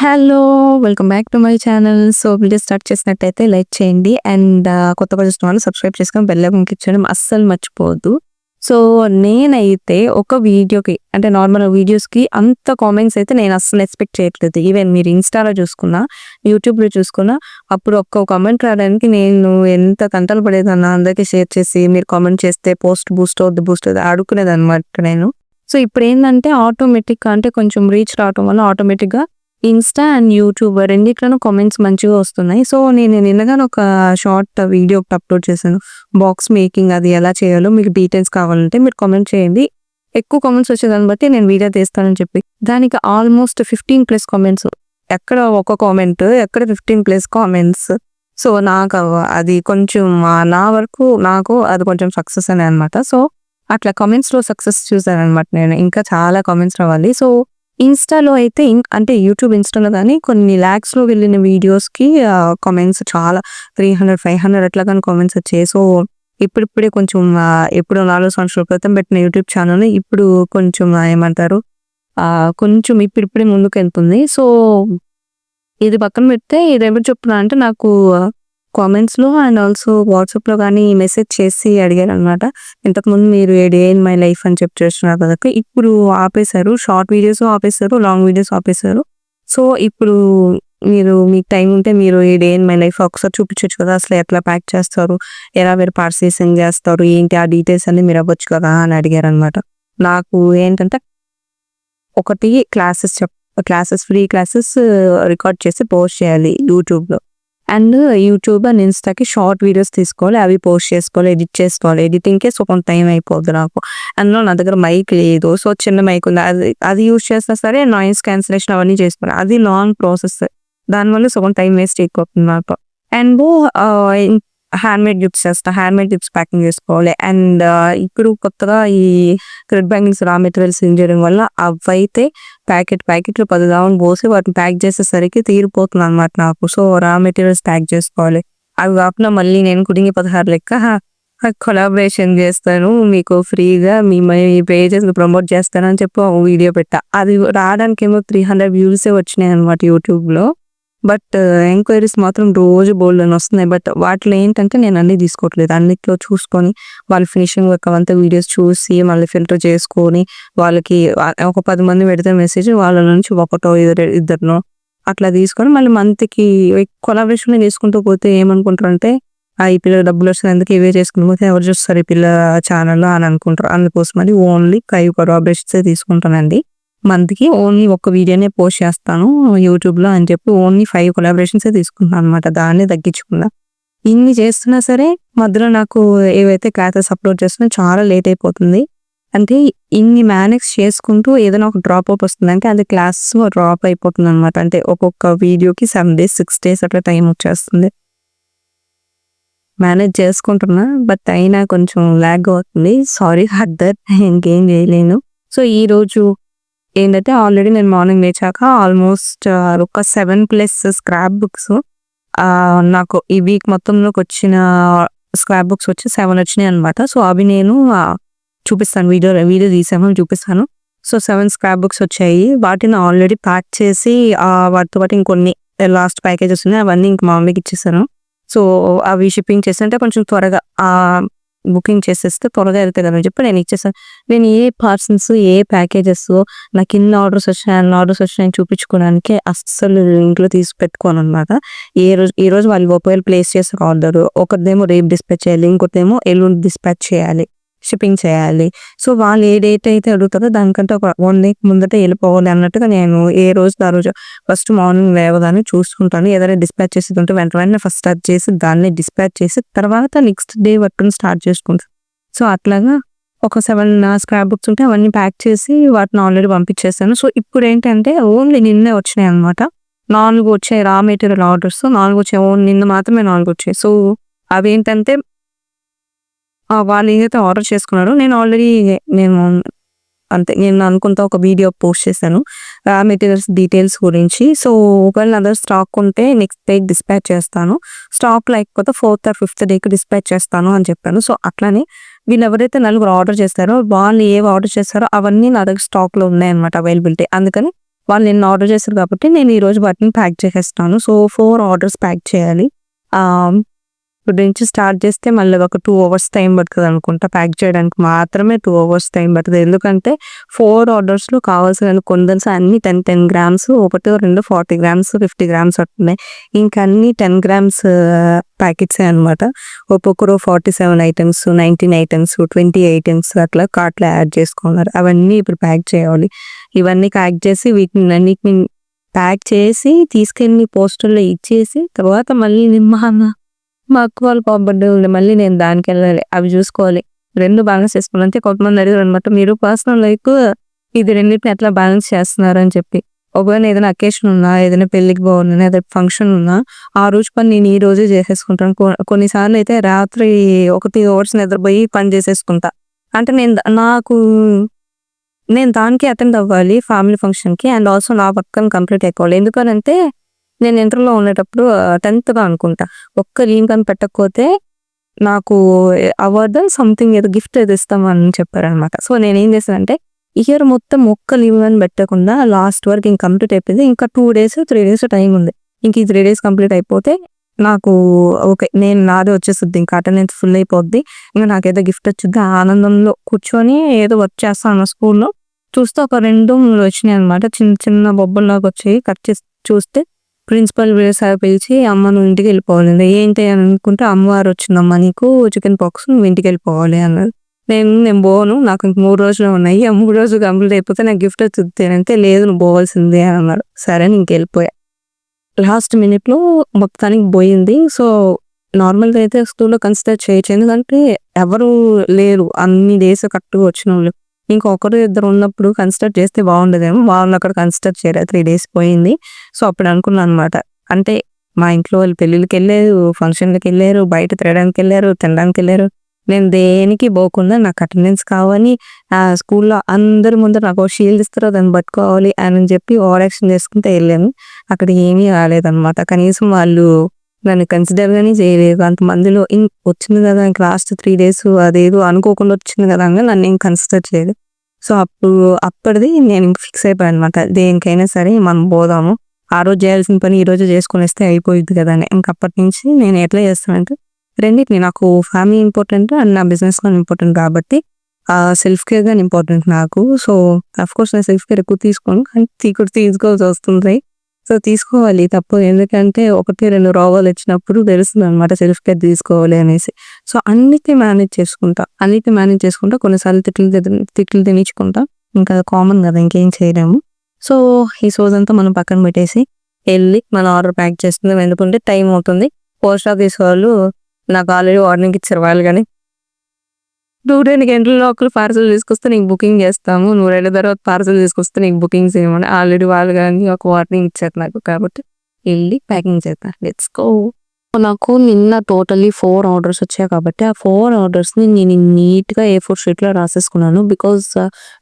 Hello! Welcome back to my channel. So, video start చేసినట్టయితే like చేయండి. And కొత్తగా చూస్తున్న వాళ్ళు సబ్స్క్రైబ్ చేసుకొని బెల్ ఐకాన్ క్లిక్ చేయడం అస్సలు మర్చిపోవద్దు. సో, నేనైతే ఒక వీడియోకి అంటే నార్మల్ వీడియోస్‌కి అంత కామెంట్స్ అయితే నేను అస్సలు ఎక్స్‌పెక్ట్ చేయట్లేదు. ఈవెన్ మీరు ఇన్‌స్టాలో చూసుకున్నా, యూట్యూబ్‌లో చూసుకున్నా అప్పుడు ఒక్క కామెంట్ రావడానికి నేను ఎంత తంటలు పడేదాన్నో అందరికి షేర్ చేసి మీరు కామెంట్ చేస్తే పోస్ట్ బూస్ట్ అవుద్ది, బూస్ట్ అవుద్ది అడుక్కునేదన్నమాట నేను. సో, ఇప్పుడేందంటే ఆటోమేటిక్‌గా అంటే కొంచెం రీచ్ రావటం వల్ల ఆటోమేటిక్‌గా ఇన్‌స్టా అండ్ యూట్యూబ్ రెండిట్లోనూ కామెంట్స్ మంచిగా వస్తున్నాయి. సో, నేను నిన్నగానే ఒక షార్ట్ వీడియో ఒకటి అప్‌లోడ్ చేశాను. బాక్స్ మేకింగ్ అది ఎలా చేయాలో మీకు డీటెయిల్స్ కావాలంటే మీరు కామెంట్ చేయండి. ఎక్కువ కామెంట్స్ వచ్చేదాన్ని బట్టి నేను వీడియో తీస్తానని చెప్పి. దానికి ఆల్మోస్ట్ 15+ కామెంట్స్. ఎక్కడ ఒక కామెంట్, ఎక్కడ 15+ కామెంట్స్. సో, అది కొంచెం నా వరకు నాకు అది కొంచెం సక్సెస్ అనే అనమాట. సో, అట్లా కామెంట్స్‌లో సక్సెస్ చూసాననమాట నేను. ఇంకా చాలా కామెంట్స్ రావాలి. సో ఇన్‌స్టాలో అయితే అంటే యూట్యూబ్, ఇన్‌స్టాలో గాని కొన్ని లాక్స్‌లో వెళ్ళిన వీడియోస్‌కి కామెంట్స్ చాలా 300, 500 అట్లా గాని కామెంట్స్ వచ్చాయి. సో, ఇప్పుడిప్పుడే కొంచెం ఎప్పుడో 4 సంవత్సరాల క్రితం పెట్టిన యూట్యూబ్ ఛానెల్ ఇప్పుడు కొంచెం ఏమంటారు కొంచెం ఇప్పుడిప్పుడే ముందుకెళ్తుంది. సో, ఇది పక్కన పెడితే ఇదెవరు చెప్తున్నా అంటే నాకు కామెంట్స్‌లో అండ్ ఆల్సో వాట్సాప్‌లో గాని మెసేజ్ చేసి అడిగారనమాట. ఇంతకుముందు మీరు ఏ డే ఇన్ మై లైఫ్ అని చెప్పి చేస్తున్నారు కదా! ఇప్పుడు ఆపేశారు. షార్ట్ వీడియోస్ ఆపేశారు. లాంగ్ వీడియోస్ ఆపేశారు. సో, ఇప్పుడు మీకు టైం ఉంటే మీరు ఏ డే ఇన్ మై లైఫ్ ఒకసారి చూపించొచ్చు కదా! అసలు ఎట్లా ప్యాక్ చేస్తారు? ఎలా మీరు పార్సెల్ సెండ్ చేస్తారు? ఏంటి ఆ డీటెయిల్స్ అన్నీ మీరు ఇవ్వచ్చు కదా! అని అడిగారనమాట. నాకు ఏంటంటే ఒకటి ఫ్రీ క్లాసెస్ రికార్డ్ చేసి పోస్ట్ చేయాలి యూట్యూబ్‌లో. అండ్ యూట్యూబ్ అండ్ ఇన్‌స్టాకి షార్ట్ వీడియోస్ తీసుకోవాలి. అవి పోస్ట్ చేసుకోవాలి, ఎడిట్ చేసుకోవాలి. ఎడిటింగ్‌కే సగం టైం అయిపోద్ది నాకు. అందులో నా దగ్గర మైక్ లేదు. సో, చిన్న మైక్ ఉంది. అది యూజ్ చేసినా సరే నాయిస్ క్యాన్సిలేషన్ అవన్నీ చేసుకోవాలి. అది లాంగ్ ప్రాసెస్. దానివల్ల సగం టైం వేస్ట్ అయిపోతుంది నాకు. అండ్ హ్యాండ్‌మేడ్ గిఫ్ట్స్ చేస్తా. హ్యాండ్‌మేడ్ గిఫ్ట్స్ ప్యాకింగ్ చేసుకోవాలి. అండ్ ఇప్పుడు కొత్తగా ఈ థ్రెడ్ బ్యాంగిల్స్ రా మెటీరియల్స్ యూజ్ చేయడం వల్ల అవైతే ప్యాకెట్లు 10 దావన పోసి వాటిని ప్యాక్ చేసేసరికి తీరిపోతుందనమాట నాకు. సో, రా మెటీరియల్స్ ప్యాక్ చేసుకోవాలి. అవి కాకుండా మళ్ళీ నేను కుటింగి 16 లెక్క కొలాబరేషన్ చేస్తాను. మీకు ఫ్రీగా మీ పేజెస్‌ని ప్రమోట్ చేస్తానని చెప్పి ఒక వీడియో పెట్టా. అది రావడానికేమో 300 వ్యూసే వచ్చినాయనమాట యూట్యూబ్‌లో. బట్ ఎంక్వైరీస్ మాత్రం రోజు బోలెడన్ని వస్తున్నాయి. బట్ వాటిలో ఏంటంటే నేను అన్నీ తీసుకోవట్లేదు. అన్నిట్లో చూసుకొని వాళ్ళ ఫినిషింగ్ వర్క్ అవంతా వీడియోస్ చూసి మళ్ళీ ఫిల్టర్ చేసుకొని వాళ్ళకి ఒక 10 మంది పెడితే మెసేజ్ వాళ్ళ నుంచి ఒకటో ఇద్దరినో అట్లా తీసుకొని మళ్ళీ మంత్‌కి కొలాబరేషన్‌లో చేసుకుంటూ పోతే ఏమనుకుంటారంటే ఈ పిల్లకి డబ్బులొస్తున్నాయి అందుకే ఇవే చేసుకుంటూ పోతే ఎవరు చూస్తారు ఈ పిల్ల ఛానెల్‌లో అని అనుకుంటారు. అందుకోసమని ఓన్లీ 5 కొలాబరేషన్సే తీసుకుంటానండి. మంత్‌కి ఓన్లీ ఒక్క వీడియోనే పోస్ట్ చేస్తాను యూట్యూబ్‌లో అని చెప్పి ఓన్లీ 5 కొలాబరేషన్సే తీసుకుంటున్నాను అనమాట. దాన్నే తగ్గించుకున్నా. ఇన్ని చేస్తున్నా సరే మధ్యలో నాకు ఏవైతే క్లాసెస్ అప్‌లోడ్ చేస్తున్నా చాలా లేట్ అయిపోతుంది. అంటే ఇన్ని మేనేజ్ చేసుకుంటూ ఏదైనా ఒక డ్రాప్ అవుట్ వస్తుంది. అంటే అది క్లాస్ డ్రాప్ అయిపోతుందనమాట. అంటే ఒక్కొక్క వీడియోకి 7 డేస్, 6 డేస్ అట్లా టైం వచ్చేస్తుంది. మేనేజ్ చేసుకుంటున్నా. బట్ అయినా కొంచెం లాగ్ అవుతుంది. సారీ ఫర్ దట్ ఇంకేం చేయలేను. సో, ఈరోజు ఏంటంటే ఆల్రెడీ నేను మార్నింగ్ లేచాక ఆల్మోస్ట్ ఒక 7+ స్క్రాప్ బుక్స్ నాకు ఈ వీక్ మొత్తంలోకొచ్చిన స్క్రాప్ బుక్స్ వచ్చి 7 వచ్చినాయనమాట. సో, అవి నేను చూపిస్తాను. వీడియో తీసాను చూపిస్తాను. సో, 7 స్క్రాప్ బుక్స్ వచ్చాయి. వాటిని ఆల్రెడీ ప్యాక్ చేసి వాటితో పాటు ఇంకొన్ని లాస్ట్ ప్యాకేజెస్ ఉన్నాయి. అవన్నీ ఇంక మా మమ్మీకి ఇచ్చేసాను. సో, అవి షిప్పింగ్ చేస్తుంటే కొంచెం త్వరగా బుకింగ్ చేసేస్తే త్వరగా వెళ్తాయి కదని చెప్పి నేను ఇచ్చేసాను. నేను ఏ పార్సెల్స్, ఏ ప్యాకేజెస్ నాకు ఇన్ని ఆర్డర్స్ వచ్చినాయి, అన్ని ఆర్డర్స్ వచ్చినాయని చూపించుకోవడానికి అస్సలు ఇంట్లో తీసి పెట్టుకోననమాట. ఈరోజు వాళ్ళు ఒకవేళ ప్లేస్ చేసిన ఆర్డర్ ఒకరిదేమో రేపు డిస్పాచ్ చేయాలి. ఇంకోటేమో ఎల్లుండి డిస్పాచ్ చేయాలి. షిప్పింగ్ చేయాలి. సో, వాళ్ళు ఏ డేట్ అయితే అడుగుతారో దానికంటే ఒక 1 వీక్ ముందటే వెళ్ళిపోవాలి అన్నట్టుగా నేను ఏ రోజుది ఆ రోజు ఫస్ట్ మార్నింగ్ లేవగానే చూసుకుంటాను. ఏదైనా డిస్పాచ్ చేసేది ఉంటే వెంటనే ఫస్ట్ అది చేసి దాన్ని డిస్పాచ్ చేసి తర్వాత నెక్స్ట్ డే వర్క్‌ని స్టార్ట్ చేసుకుంటాను. సో, అట్లాగా ఒక 7 స్క్రాప్ బుక్స్ ఉంటే అవన్నీ ప్యాక్ చేసి వాటిని ఆల్రెడీ పంపించేసాను. సో, ఇప్పుడేంటంటే ఓన్లీ నిన్నే వచ్చినాయన్నమాట. 4 వచ్చాయి రా మెటీరియల్ ఆర్డర్స్ 4 వచ్చాయి. నిన్న మాత్రమే 4 వచ్చాయి. సో, అవేంటంటే వాళ్ళేదైతే ఆర్డర్ చేసుకున్నారో నేను నేను అనుకుంటా ఒక వీడియో పోస్ట్ చేశాను. మెటీరియల్స్ డీటెయిల్స్ గురించి. సో, ఒకవేళ నా దగ్గర స్టాక్ ఉంటే నెక్స్ట్ డేకి డిస్పాచ్ చేస్తాను. స్టాక్ లేకపోతే 4థ్ ఆర్ 5థ్ డేకి డిస్పాచ్ చేస్తాను అని చెప్పాను. సో, అట్లనే వీళ్ళెవరైతే నలుగురు ఆర్డర్ చేస్తారో వాళ్ళు ఏవి ఆర్డర్ చేస్తారో అవన్నీ నా దగ్గర స్టాక్‌లో ఉన్నాయన్నమాట అవైలబిలిటీ. అందుకని వాళ్ళు నిన్న ఆర్డర్ చేశారు కాబట్టి నేను ఈరోజు వాటిని ప్యాక్ చేసేస్తాను. సో 4 ఆర్డర్స్ ప్యాక్ చేయాలి. ఇప్పుడు నుంచి స్టార్ట్ చేస్తే మళ్ళీ ఒక 2 అవర్స్ టైం పడుతుంది అనుకుంటా. ప్యాక్ చేయడానికి మాత్రమే 2 అవర్స్ టైం పడుతుంది. ఎందుకంటే 4 ఆర్డర్స్లో కావాల్సిన కొందల్స్ అన్ని 10 గ్రామ్స్, ఒకటో రెండు 40 గ్రామ్స్ 50 గ్రామ్స్ వస్తున్నాయి. ఇంకా అన్ని 10 గ్రామ్స్ ప్యాకెట్సే అనమాట. ఒక్కొక్కరు 47 ఐటమ్స్, 19 ఐటమ్స్, 20 ఐటమ్స్ అట్లా కార్ట్లో యాడ్ చేసుకున్నారు. అవన్నీ ఇప్పుడు ప్యాక్ చేయాలి. ఇవన్నీ ప్యాక్ చేసి వీటిని అన్నిటిని ప్యాక్ చేసి తీసుకెళ్ళి పోస్టర్లో ఇచ్చేసి తర్వాత మళ్ళీ మా అక్క వాళ్ళ పాప బర్త్డే ఉంది. మళ్ళీ నేను దానికెళ్ళాలి. అవి చూసుకోవాలి. 2 బ్యాలెన్స్ చేసుకోవాలి. అంటే కొంతమంది అడిగారనమాట, మీరు పర్సనల్ లైఫ్ ఇది రెండిటిని ఎట్లా బ్యాలెన్స్ చేస్తున్నారు అని చెప్పి. ఒకవేళ ఏదైనా అకేషన్ ఉన్నా, ఏదైనా పెళ్ళికి పోవాలన్నా, ఏదైనా ఫంక్షన్ ఉన్నా ఆ రోజు పని నేను ఈ రోజే చేసేసుకుంటాను. కొన్నిసార్లు అయితే రాత్రి 1 అవర్స్ నిద్రపోయి పని చేసేసుకుంటా. అంటే నేను దానికి అటెండ్ అవ్వాలి ఫ్యామిలీ ఫంక్షన్‌కి. అండ్ ఆల్సో నా వర్క్ కంప్లీట్ అయిపోవాలి. ఎందుకనంటే నేను ఇంటర్‌లో ఉండేటప్పుడు 10థ్‌లో అనుకుంటా. ఒక్క లీవ్ గాని పెట్టకపోతే నాకు అవార్డ్ సంథింగ్ ఏదో గిఫ్ట్ ఏదో ఇస్తామని చెప్పారనమాట. సో నేనేం చేశానంటే ఇయర్ మొత్తం ఒక్క లీవ్ గాని పెట్టకుండా లాస్ట్ వరకు ఇంక కంప్లీట్ అయిపోయింది. ఇంకా 2 డేస్, 3 డేస్ టైం ఉంది. ఇంక ఈ 3 డేస్ కంప్లీట్ అయిపోతే నాకు ఓకే. నాదే వచ్చేసిద్ది. ఇంకా అటెండెన్స్ ఫుల్ అయిపోద్ది. ఇంక నాకేదో గిఫ్ట్ వచ్చిద్ది. ఆ ఆనందంలో కూర్చొని ఏదో వర్క్ చేస్తాను స్కూల్‌లో. చూస్తే ఒక 2, 3 వచ్చినాయనమాట. చిన్న చిన్న బొబ్బల్లాగా వచ్చాయి. కట్ చేసి చూస్తే ప్రిన్సిపల్ సార్ పిలిచి, "అమ్మ నువ్వు ఇంటికి వెళ్ళిపోవాలి." ఏంటి అని అనుకుంటే, "అమ్మవారు వచ్చిందమ్మా నీకు చికెన్ పాక్స్, నువ్వు ఇంటికి వెళ్ళిపోవాలి" అన్నారు. నేను పోను, నాకు ఇంక 3 రోజులే ఉన్నాయి. ఆ 3 రోజులు కంప్లీట్ అయిపోతే నాకు గిఫ్ట్ వచ్చిద్ది అంటే, "లేదు నువ్వు పోవాల్సిందే" అని అన్నారు. సరే అని ఇంకెళ్ళిపోయా. లాస్ట్ మినిట్‌లో మొత్తానికి పోయింది. సో నార్మల్‌గా అయితే స్కూల్‌లో కన్సిడర్ చేయొచ్చు. ఎందుకంటే ఎవరు లేరు అన్ని డేస్ కరెక్ట్‌గా వచ్చినోళ్ళు. ఇంకా ఒకరు ఇద్దరు ఉన్నప్పుడు కన్సిడర్ చేస్తే బాగుండేదేమో. వాళ్ళు అక్కడ కన్సిడర్ చేయలేదు. 3 డేస్ పోయింది. సో అప్పుడు అనుకున్నాను అనమాట. అంటే మా ఇంట్లో వాళ్ళు పెళ్ళిళ్ళకెళ్ళారు, ఫంక్షన్‌లకెళ్ళారు, బయట తినడానికెళ్ళారు. నేను దేనికి పోకుండా నాకు అటెండెన్స్ కావాలి. స్కూల్‌లో అందరి ముందర నాకు షీల్డ్ ఇస్తారు, దాన్ని పట్టుకోవాలి అని చెప్పి ఓవర్ యాక్షన్ చేసుకుంటూ వెళ్ళాను. అక్కడ ఏమీ రాలేదనమాట. కనీసం వాళ్ళు నన్ను కన్సిడర్ గాని చేయలేదు. అంతమందిలో వచ్చింది కదా! ఇంక లాస్ట్ 3 డేస్ అదేదో అనుకోకుండా వచ్చింది కదా! అని నన్నేం కన్సిడర్ చేయలేదు. సో అప్పటిది నేను ఫిక్స్ అయిపోయాను అనమాట. దేనికైనా సరే మనం పోదాము. ఆ రోజు చేయాల్సిన పని ఈ రోజే చేసుకొనేస్తే అయిపోయిద్ది కదా అని. ఇంక అప్పటి నుంచి నేను ఎట్లా చేస్తానంటే రెండిటిని, నాకు ఫ్యామిలీ ఇంపార్టెంట్ అండ్ నా బిజినెస్ కూడా ఇంపార్టెంట్ కాబట్టి సెల్ఫ్ కేర్ గాని ఇంపార్టెంట్ నాకు. సో ఆఫ్‌కోర్స్ నేను సెల్ఫ్ కేర్ ఎక్కువ తీసుకోను. కానీ తీసుకోవాల్సి వస్తుంది. సో తీసుకోవాలి తప్పదు. ఎందుకంటే 1, 2 రోగాలు వచ్చినప్పుడు తెలుస్తుందనమాట సెల్ఫ్ కేర్ తీసుకోవాలి అనేసి. సో అన్నిటిని మేనేజ్ చేసుకుంటా. కొన్నిసార్లు తిట్లు తినించుకుంటా. ఇంకా కామన్ కదా! ఇంకేం చేయలేము. సో ఈ సోదంతా మనం పక్కన పెట్టేసి ఎళ్లి మన ఆర్డర్ ప్యాక్ చేసుకుందాం. ఎందుకంటే టైం అవుతుంది. పోస్ట్ ఆఫీస్ వాళ్ళు నాకు ఆల్రెడీ వార్నింగ్ ఇచ్చారు వాళ్ళు గాని. నువ్వు 2 గంటల లోపల పార్సెల్ తీసుకొస్తే నీకు బుకింగ్ చేస్తాము. నువ్వు 2 తర్వాత పార్సెల్ తీసుకొస్తే నీకు బుకింగ్ చేయమని ఆల్రెడీ వాళ్ళు గాని ఒక వార్నింగ్ ఇచ్చారు నాకు. కాబట్టి ఎళ్లి ప్యాకింగ్ చేద్దాం. Let's go. నాకు నిన్న టోటల్లీ 4 ఆర్డర్స్ వచ్చాయి కాబట్టి ఆ 4 ఆర్డర్స్‌ని నేను నీట్‌గా A4 షీట్‌లో రాసేసుకున్నాను. బికాజ్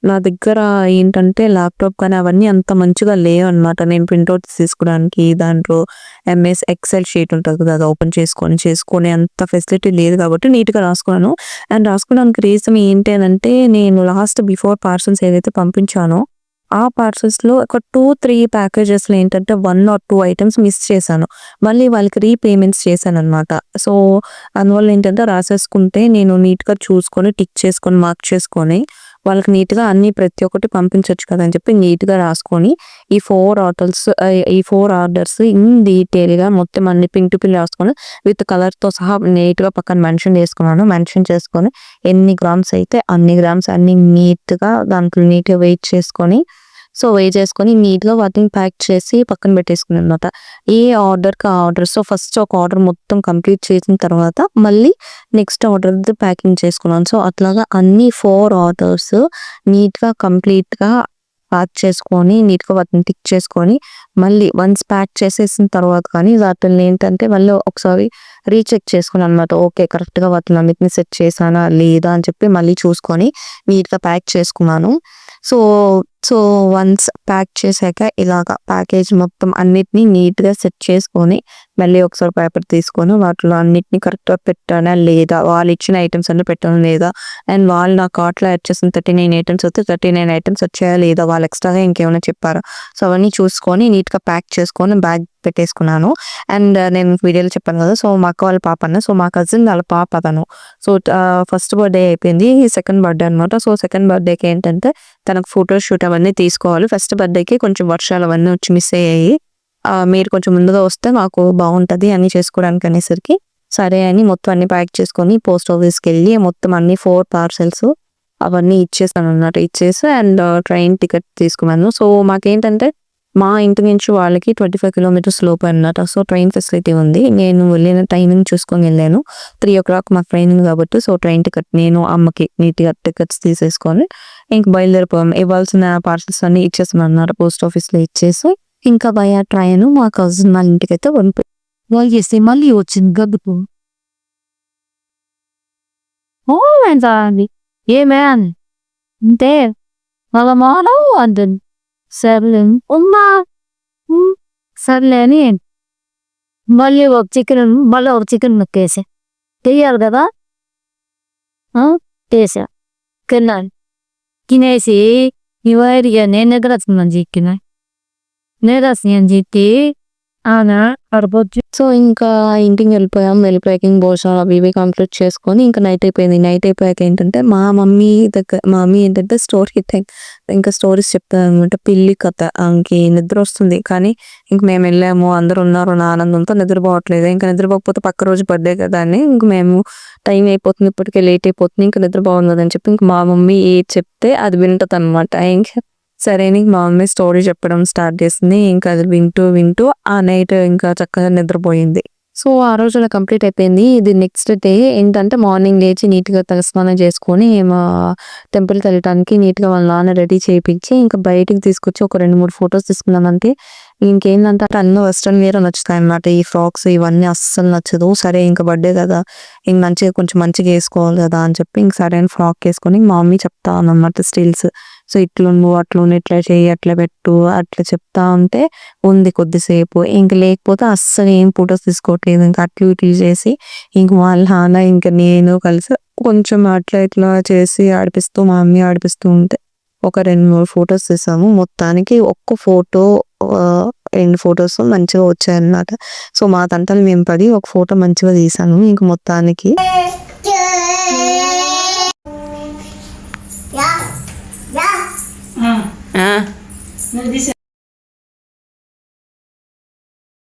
నా దగ్గర ఏంటంటే ల్యాప్‌టాప్ కానీ అవన్నీ అంత మంచిగా లేవనమాట. నేను ప్రింట్‌ఔట్స్ తీసుకోవడానికి దాంట్లో ఎంఎస్ ఎక్సెల్ షీట్ ఉంటది కదా! అది ఓపెన్ చేసుకొని అంత ఫెసిలిటీ లేదు కాబట్టి నీట్‌గా రాసుకున్నాను. అండ్ రాసుకోవడానికి రీజన్ ఏంటి అనంటే నేను బిఫోర్ పార్సెల్స్ ఏదైతే పంపించానో ఆ పార్సెల్స్‌లో ఒక 2, 3 ప్యాకేజెస్‌లో ఏంటంటే 1 ఆర్ 2 ఐటెమ్స్ మిస్ చేశాను. మళ్ళీ వాళ్ళకి రీపేమెంట్స్ చేశాననమాట. సో అందువల్ల ఏంటంటే రాసేసుకుంటే నేను నీట్‌గా చూసుకొని, టిక్ చేసుకొని, మార్క్ చేసుకొని వాళ్ళకి నీట్‌గా అన్నీ ప్రతి ఒక్కటి పంపించొచ్చు కదా! అని చెప్పి నీట్‌గా రాసుకొని ఈ 4 ఆర్డర్స్ ఇన్ డీటెయిల్‌గా మొత్తం అన్ని పిన్ టు పిన్ రాసుకొని విత్ కలర్‌తో సహా నీట్‌గా పక్కన మెన్షన్ చేసుకున్నాను. మెన్షన్ చేసుకొని ఎన్ని గ్రామ్స్ అయితే అన్ని గ్రామ్స్ అన్నీ నీట్‌గా దాంట్లో నీట్‌గా వెయిట్ చేసుకొని నీట్‌గా వాటిని ప్యాక్ చేసి పక్కన పెట్టేసుకున్నాననమాట. ఏ ఆర్డర్‌కి ఆ ఆర్డర్. సో ఫస్ట్ ఒక ఆర్డర్ మొత్తం కంప్లీట్ చేసిన తర్వాత మళ్ళీ నెక్స్ట్ ఆర్డర్‌ది ప్యాకింగ్ చేసుకున్నాను. సో అట్లాగా అన్ని 4 ఆర్డర్స్ నీట్‌గా కంప్లీట్‌గా ప్యాక్ చేసుకొని, నీట్‌గా వాటిని టిక్ చేసుకొని, మళ్ళీ వన్స్ ప్యాక్ చేసేసిన తర్వాత కానీ వాటిల్ని ఏంటంటే మళ్ళీ ఒకసారి రీచెక్ చేసుకున్నాననమాట. ఓకే. కరెక్ట్‌గా వాటిని అన్నిటిని సెట్ చేశానా లేదా అని చెప్పి మళ్ళీ చూసుకొని నీట్‌గా ప్యాక్ చేసుకున్నాను. సో, సో వన్స్ ప్యాక్ చేశాక ఇలాగా ప్యాకేజ్ మొత్తం అన్నిటిని నీట్‌గా సెట్ చేసుకొని మళ్ళీ ఒకసారి పేపర్ తీసుకొని వాటిలో అన్నిటిని కరెక్ట్గా పెట్టానా లేదా, వాళ్ళు ఇచ్చిన ఐటమ్స్ అన్ని పెట్టాను లేదా, అండ్ వాళ్ళు నా కార్ట్లో యాడ్ చేసిన 39 ఐటమ్స్ వస్తే 39 ఐటమ్స్ వచ్చాయా లేదా, వాళ్ళు ఎక్స్ట్రాగా ఇంకేమైనా చెప్పారా, సో అవన్నీ చూసుకొని నీట్గా ప్యాక్ చేసుకొని బ్యాగ్ పెట్టేసుకున్నాను. అండ్ నేను వీడియోలో చెప్పాను కదా, సో మా అక్క వాళ్ళ పాప అన్న, సో మా కజిన్ వాళ్ళ పాప తను. సో ఫస్ట్ బర్త్డే అయిపోయింది, సెకండ్ బర్త్డే అనమాట. సో సెకండ్ బర్త్డేకి ఏంటంటే తనకు ఫోటో షూట్ అవన్నీ తీసుకోవాలి. ఫస్ట్ బర్త్డేకి కొంచెం వర్షాలు అవన్నీ వచ్చి మిస్ అయ్యాయి. మీరు కొంచెం ముందుగా వస్తే మాకు బాగుంటుంది అన్ని చేసుకోవడానికి అనేసరికి సరే అని మొత్తం అన్ని ప్యాక్ చేసుకొని పోస్ట్ ఆఫీస్కి వెళ్ళి మొత్తం అన్ని 4 పార్సెల్స్ అవన్నీ ఇచ్చేసాను అన్నమాట. ఇచ్చేసి అండ్ ట్రైన్ టికెట్ తీసుకున్నాను. సో మాకేంటంటే మా ఇంటి నుంచి వాళ్ళకి 25 కిలోమీటర్స్ లోపు అన్నమాట. సో ట్రైన్ ఫెసిలిటీ ఉంది. నేను వెళ్ళిన టైమింగ్ చూసుకొని వెళ్ళాను. 3 o'clock మాకు ట్రైన్ కాబట్టి సో ట్రైన్ టికెట్ నేను అమ్మకి నీట్గా టికెట్స్ తీసేసుకొని ఇంక బయలుదేరిపోయాం. ఇవ్వాల్సిన పార్సల్స్ అన్ని ఇచ్చేసాను అన్నమాట పోస్ట్ ఆఫీస్లో ఇచ్చేసి ఇంకా బయా ట్రైన్ మా కజిన్ వాళ్ళ ఇంటికి అయితే వాళ్ళు చేస్తే మళ్ళీ వచ్చింది గబ్బుకు. అండి ఏమే అంటే వాళ్ళ మానవు అంటుంది. సర్లే ఉమ్మా సర్లే అని మళ్ళీ ఒక చికెన్ ముక్కేసా తెలియాలి కదా, వేసా తిన్నాను. తినేసి ఇవారిగా నేను నిద్ర వస్తుందని చెప్పిన అని చెప్పి అవునా అరపోచ్చు. సో ఇంకా ఇంటికి వెళ్ళిపోయాక భోజనాలు అవి ఇవి కంప్లీట్ చేసుకొని ఇంకా నైట్ అయిపోయింది. నైట్ అయిపోయాక ఏంటంటే మా మమ్మీ ఏంటంటే స్టోరీ టైం ఇంకా స్టోరీస్ చెప్తాను అనమాట. పిల్లి కథ. ఇంకే నిద్ర వస్తుంది కానీ ఇంక మేము వెళ్ళాము, అందరూ ఉన్నారు నా ఆనందంతో నిద్రపోవట్లేదు. ఇంకా నిద్రపోకపోతే పక్క రోజు బర్త్డే కదా అని ఇంక మేము టైం అయిపోతుంది, ఇప్పటికే లేట్ అయిపోతుంది, ఇంకా నిద్ర బాగుంది అని చెప్పి ఇంక మా మమ్మీ ఏది చెప్తే అది వింటది అనమాట. ఇంకా సరే మా మమ్మీ స్టోరీ చెప్పడం స్టార్ట్ చేసింది. ఇంకా అది వింటూ ఆ నైట్ ఇంకా చక్కగా నిద్రపోయింది. సో ఆ రోజు అలా కంప్లీట్ అయిపోయింది. ఇది నెక్స్ట్ డే ఏంటంటే మార్నింగ్ లేచి నీట్గా తలస్నానం చేసుకొని మా టెంపుల్కి వెళ్ళటానికి నీట్గా వాళ్ళ నాన్న రెడీ చేయించి ఇంకా బయటికి తీసుకొచ్చి ఒక 2-3 ఫొటోస్ తీసుకున్నానంటే ఇంకేంటంటే అన్ని వెస్ట్రన్ వేర్ నచ్చుతాయి అన్నమాట. ఈ ఫ్రాక్స్ ఇవన్నీ అస్సలు నచ్చదు. సరే ఇంకా బర్త్డే కదా ఇంక కొంచెం మంచిగా వేసుకోవాలి కదా అని చెప్పి ఇంక సరే అని ఫ్రాక్ వేసుకొని మా మమ్మీ చెప్తా అన్నమాట స్టిల్స్. సో ఇట్లుండు అట్లుండు ఇట్లా చేయి అట్లా పెట్టు అట్లా చెప్తా ఉంటే ఉంది కొద్దిసేపు. ఇంక లేకపోతే అస్సలు ఏం ఫొటోస్ తీసుకోవట్లేదు. ఇంకా అట్లు ఇట్లు చేసి ఇంక వాళ్ళ నాన్న ఇంకా నేను కలిసి కొంచెం అట్లా ఇట్లా చేసి ఆడిపిస్తూ మా మమ్మీ ఆడిపిస్తూ ఉంటే ఒక 2-3 ఫొటోస్ తీసాము. మొత్తానికి ఒక్క ఫోటో 2 ఫొటోస్ మంచిగా వచ్చాయన్నమాట. సో మా తంటలు మేము పడి ఒక ఫోటో మంచిగా తీసాను. ఇంక మొత్తానికి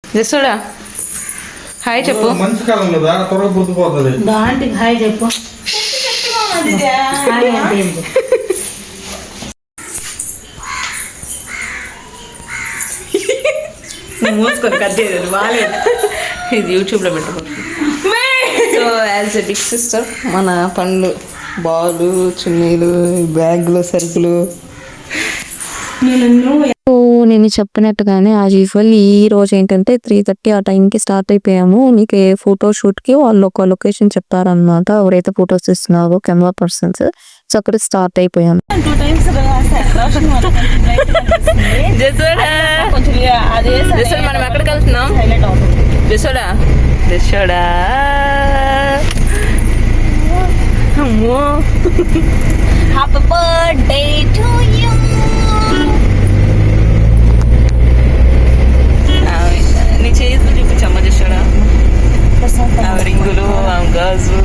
జస్సుడా హాయ్ చెప్పు. మంచి కాలంలో త్వరగా పొద్దుపోతుంది. దాంటికి హాయ్ చెప్పు. మూసుకొని కట్ చేయలేదు బాగాలేదు. ఇది యూట్యూబ్లో పెట్టుకోవచ్చు. So as a big sister మన పండ్లు బాలు చున్నీలు బ్యాగులు సరుకులు నేను చెప్పినట్టుగానే యాజ్ యూజువల్ ఈ రోజు ఏంటంటే 3:30 ఆ టైంకి స్టార్ట్ అయిపోయాము. నీకు ఫోటో షూట్కి వాళ్ళు ఒక లొకేషన్ చెప్పారనమాట. ఎవరైతే ఫొటోస్ ఇస్తున్నారో కెమెరా పర్సన్స్. సో అక్కడ స్టార్ట్ అయిపోయాము. మనం ఎక్కడికి వెళ్తున్నాం జసోడా జసోడా అమ్మో హ్యాపీ బర్త్డే టు యూ. నీ చేతులు చూపించమ్మ జసోడా. రింగులు గాజు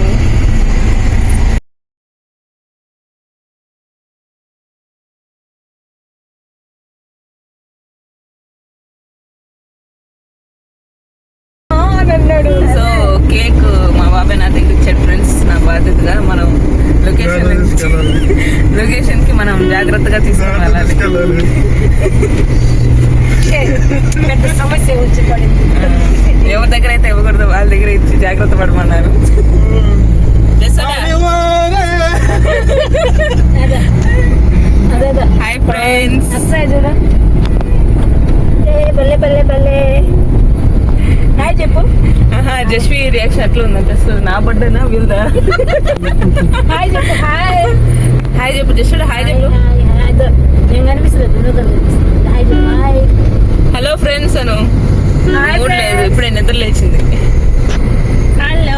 సో కేక్ మా బాబాయ్ నా దగ్గర ఇచ్చాడు ఫ్రెండ్స్. నా బాధ్యతగా మనం లొకేషన్ కి మనం జాగ్రత్తగా తీసుకుని వెళ్ళాలి. సమస్య వచ్చి పడింది. ఎవరి దగ్గర అయితే ఇవ్వకూడదు వాళ్ళ దగ్గర ఇచ్చి జాగ్రత్త పడమన్నారు. Hi friends. హాయ్ చెప్పు. జస్వి రియాక్షన్ ఎట్లా ఉందంటే అసలు నా బర్త్డేనా వీళ్ళదా. హాయ్ చెప్పు. హాయ్ హాయ్ చెప్పు జస్వి. హాయ్ చెప్పు. హలో ఫ్రెండ్స్ అను. లేదు, ఇప్పుడే నిద్ర లేచింది. హలో.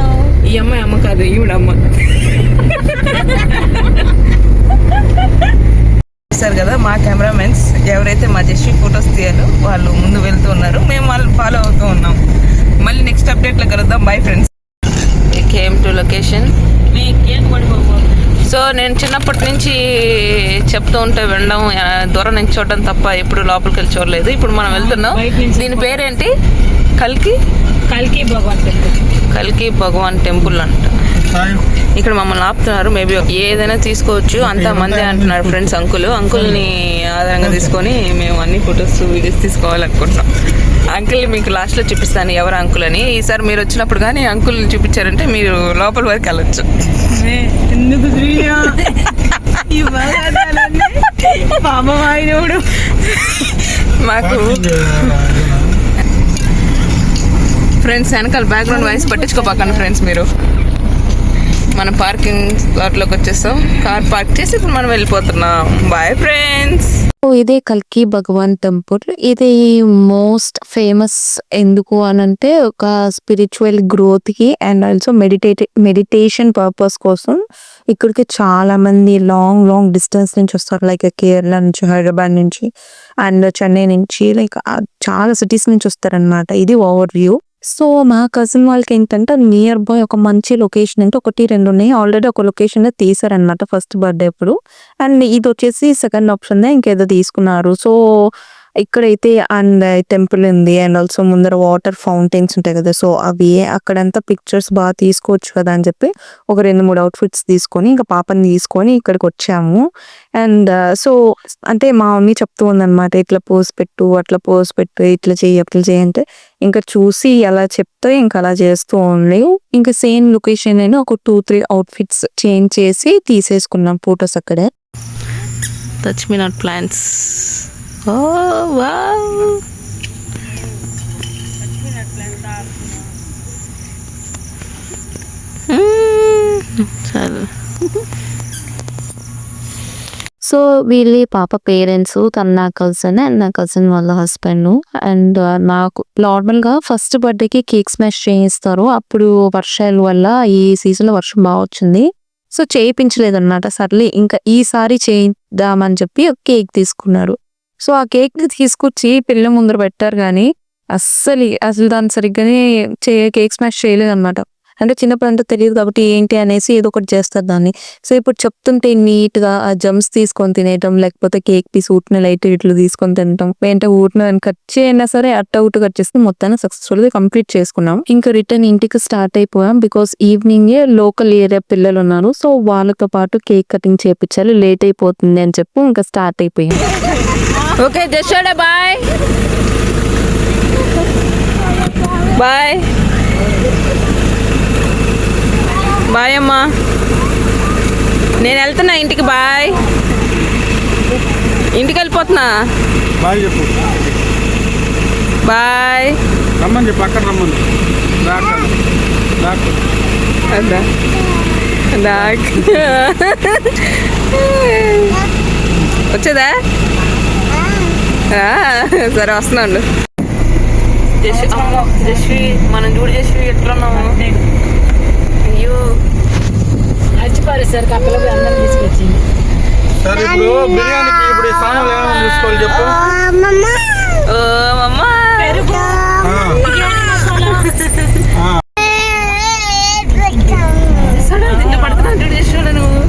ఈ అమ్మాయి అమ్మ కాదు, ఈవిడ అమ్మ. చూసారు కదా మా కెమెరామెన్స్ ఎవరైతే మా జస్వి ఫొటోస్ తీయాలో వాళ్ళు ముందు వెళ్తూ ఉన్నారు, మేము వాళ్ళు ఫాలో అవుతూ ఉన్నాం. మళ్ళీ నెక్స్ట్ అప్డేట్లో కలుద్దాం. Bye friends. Came to location. So నేను చిన్నప్పటి నుంచి చెప్తూ ఉంటే వినడం, దూరం నుంచి చూడడం తప్ప ఎప్పుడు లోపలికి వెళ్ళి చూడలేదు. ఇప్పుడు మనం వెళ్తున్నాం. దీని పేరేంటి? కల్కి భగవాన్ టెంపుల్ అంట. ఇక్కడ మమ్మల్ని ఆపుతున్నారు. మేబీ ఏదైనా తీసుకోవచ్చు, అంతా మందే అంటున్నారు ఫ్రెండ్స్. అంకుల్ని ఆధారంగా తీసుకొని మేము అన్ని ఫొటోస్ వీడియోస్ తీసుకోవాలనుకుంటున్నాం. అంకుల్ని మీకు లాస్ట్లో చూపిస్తాను ఎవరు అంకుల్ అని. ఈసారి మీరు వచ్చినప్పుడు కానీ అంకుల్ని చూపించారంటే మీరు లోపల వరకు వెళ్ళొచ్చు. మాకు ఫ్రెండ్స్ వెనకాల బ్యాక్గ్రౌండ్ వాయిస్ పట్టించుకోపాకండి ఫ్రెండ్స్. మీరు మన పార్కింగ్ స్లాట్లోకి వచ్చేస్తాం. కార్ పార్క్ చేసి ఇప్పుడు మనం వెళ్ళిపోతున్నాం. Bye friends. ఇదే కల్కి భగవాన్ టెంపుల్. ఇది మోస్ట్ ఫేమస్ ఎందుకు అని అంటే ఒక స్పిరిచువల్ గ్రోత్ కి అండ్ ఆల్సో మెడిటేషన్ పర్పస్ కోసం ఇక్కడికి చాలా మంది లాంగ్ డిస్టెన్స్ నుంచి వస్తారు. లైక్ కేరళ నుంచి, హైదరాబాద్ నుంచి అండ్ చెన్నై నుంచి, లైక్ చాలా సిటీస్ నుంచి వస్తారనమాట. ఇది ఓవర్ వ్యూ. సో మా కజిన్ వాళ్ళకి ఏంటంటే నియర్ బై ఒక మంచి లొకేషన్ అంటే 1-2 ఉన్నాయి. ఆల్రెడీ ఒక లొకేషన్ లో తీసారనమాట ఫస్ట్ బర్త్డే అప్పుడు. అండ్ ఇది వచ్చేసి సెకండ్ ఆప్షన్ ఇంకేదో తీసుకున్నారు. సో ఇక్కడైతే అండ్ టెంపుల్ ఉంది అండ్ ఆల్సో ముందర వాటర్ ఫౌంటైన్స్ ఉంటాయి కదా. సో అవి అక్కడంతా పిక్చర్స్ బాగా తీసుకోవచ్చు కదా అని చెప్పి ఒక 2-3 అవుట్ఫిట్స్ తీసుకొని ఇంకా పాపని తీసుకొని ఇక్కడికి వచ్చాము. అండ్ సో అంటే మా మమ్మీ చెప్తూ ఉందన్నమాట, ఇట్లా పోజ్ పెట్టు, అట్లా పోజ్ పెట్టు, ఇట్లా చెయ్యి, అట్లా చెయ్యి అంటే ఇంకా చూసి అలా చెప్తే ఇంకా అలా చేస్తూ ఉంది. ఇంకా సేమ్ లొకేషన్ అయినా ఒక 2-3 అవుట్ఫిట్స్ చేంజ్ చేసి తీసేసుకున్నాం ఫొటోస్ అక్కడే. Touch me not plants. Oh wow! చాలు. సో వీళ్ళ పాప పేరెంట్స్, తన నా కజిన్ అండ్ నా కజిన్ వాళ్ళ హస్బెండ్. అండ్ నాకు నార్మల్ గా ఫస్ట్ బర్త్డేకి కేక్ స్మాష్ చేయిస్తారు. అప్పుడు వర్షాల వల్ల ఈ సీజన్ లో వర్షం బాగా వచ్చింది. సో చేయించలేదు అన్నమాట. సర్లే ఇంకా ఈసారి చేయిద్దామని చెప్పి కేక్ తీసుకున్నారు. సో ఆ కేక్ ని తీసుకొచ్చి పిల్ల ముందర పెట్టారు కానీ అసలు దాన్ని సరిగ్గానే కేక్ స్మాష్ చేయలేదు అనమాట. అంటే చిన్నప్పుడు అంతా తెలియదు కాబట్టి ఏంటి అనేసి ఏదో ఒకటి చేస్తారు దాన్ని. సో ఇప్పుడు చెప్తుంటే నీట్ గా ఆ జమ్స్ తీసుకొని తినేయటం, లేకపోతే కేక్ పీస్ ఊటిన లైట్ ఇట్లు తీసుకొని తినటం, ఏంటంటే ఊటిన కట్ చేయనా సరే అట్ కట్ చేసి మొత్తాన్ని సక్సెస్ఫుల్ గా కంప్లీట్ చేసుకున్నాం. ఇంకా రిటర్న్ ఇంటికి స్టార్ట్ అయిపోయాం. బికాస్ ఈవినింగ్ లోకల్ ఏరియా పిల్లలు ఉన్నారు. సో వాళ్ళతో పాటు కేక్ కటింగ్ చేయించాలి, లేట్ అయిపోతుంది అని చెప్పి ఇంకా స్టార్ట్ అయిపోయాం. Okay just bye bye bye అమ్మా, నేను వెళ్తున్నా ఇంటికి. బాయ్, ఇంటికి వెళ్ళిపోతున్నా. బాయ్ చెప్పు. బాయ్ రమ్మని చెప్పు, అక్కడ రమ్మని. వచ్చేదా? సరే వస్తున్నాడు. జస్వి మనం చూడు, జస్వి ఎట్లున్నాము. అయ్యో సార్ కప్పలో అందరం తీసుకొచ్చింది. సరే ఇప్పుడు బిర్యానీకి ఇప్పుడు ఈ సామాన్లు ఏమైనా చూసుకోవాలి చెప్పు. ఓ మమ్మా పడుతున్నా చూడు నువ్వు.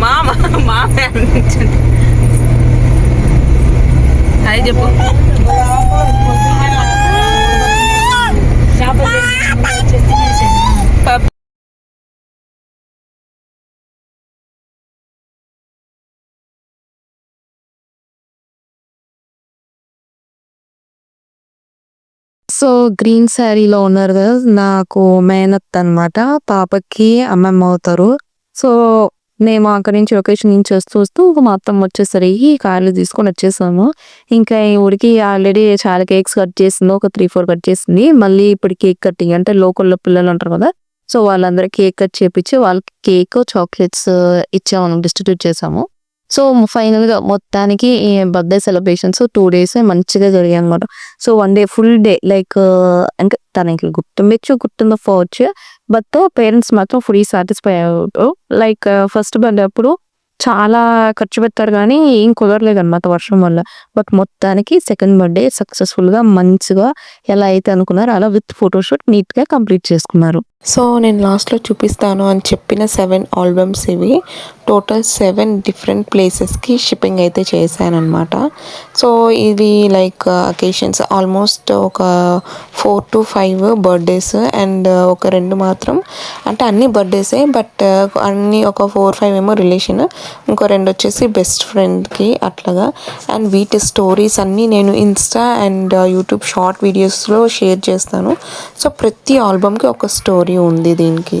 మామ హాయ్ చెప్పు. సో గ్రీన్ శారీలో ఉన్నారు కదా, నాకు మేనత్ అనమాట. పాపకి అమ్మమ్మ అవుతారు. సో మేము అక్కడి నుంచి లొకేషన్ నుంచి వస్తూ మా అత్తమ్మ వచ్చేసరికి కార్లు తీసుకొని వచ్చేసాము. ఇంకా ఈ ఊరికి ఆల్రెడీ చాలా కేక్స్ కట్ చేసింది, ఒక 3-4 కట్ చేసింది. మళ్ళీ ఇప్పుడు కేక్ కట్టింగ్ అంటే లోకల్లో పిల్లలు ఉంటారు కదా, సో వాళ్ళందరూ కేక్ కట్ చేపించి వాళ్ళకి కేక్ చాక్లెట్స్ ఇచ్చాము, డిస్ట్రిబ్యూట్ చేసాము. సో ఫైనల్గా మొత్తానికి బర్త్డే సెలబ్రేషన్స్ 2 days మంచిగా జరిగాయి అనమాట. So 1 day full day like అంటే తనకి గుర్తుండకపోవచ్చు, బట్ పేరెంట్స్ మాత్రం ఫుల్లీ సాటిస్ఫై అయ్యారు. లైక్ ఫస్ట్ బర్త్డే అప్పుడు చాలా ఖర్చు పెట్టారు కానీ ఏం కుదరలేదు అనమాట వర్షం వల్ల. బట్ మొత్తానికి సెకండ్ బర్త్డే సక్సెస్ఫుల్గా మంచిగా ఎలా అయితే అనుకున్నారో అలా విత్ ఫోటోషూట్ నీట్గా కంప్లీట్ చేసుకున్నారు. సో నేను లాస్ట్లో చూపిస్తాను అని చెప్పిన 7 ఆల్బమ్స్ ఇవి. టోటల్ 7 డిఫరెంట్ ప్లేసెస్కి షిప్పింగ్ అయితే చేశానమాట. సో ఇవి లైక్ అకేషన్స్ ఆల్మోస్ట్ ఒక 4 to 5 బర్త్డేస్ అండ్ ఒక 2 మాత్రం అంటే అన్ని బర్త్డేసే, బట్ అన్ని ఒక 4-5 ఏమో రిలేషన్, ఇంకో 2 వచ్చేసి బెస్ట్ ఫ్రెండ్కి అట్లాగా. అండ్ వీటి స్టోరీస్ అన్నీ నేను ఇన్స్టా అండ్ యూట్యూబ్ షార్ట్ వీడియోస్లో షేర్ చేస్తాను. సో ప్రతి ఆల్బమ్కి ఒక స్టోరీ ఉంది దీనికి.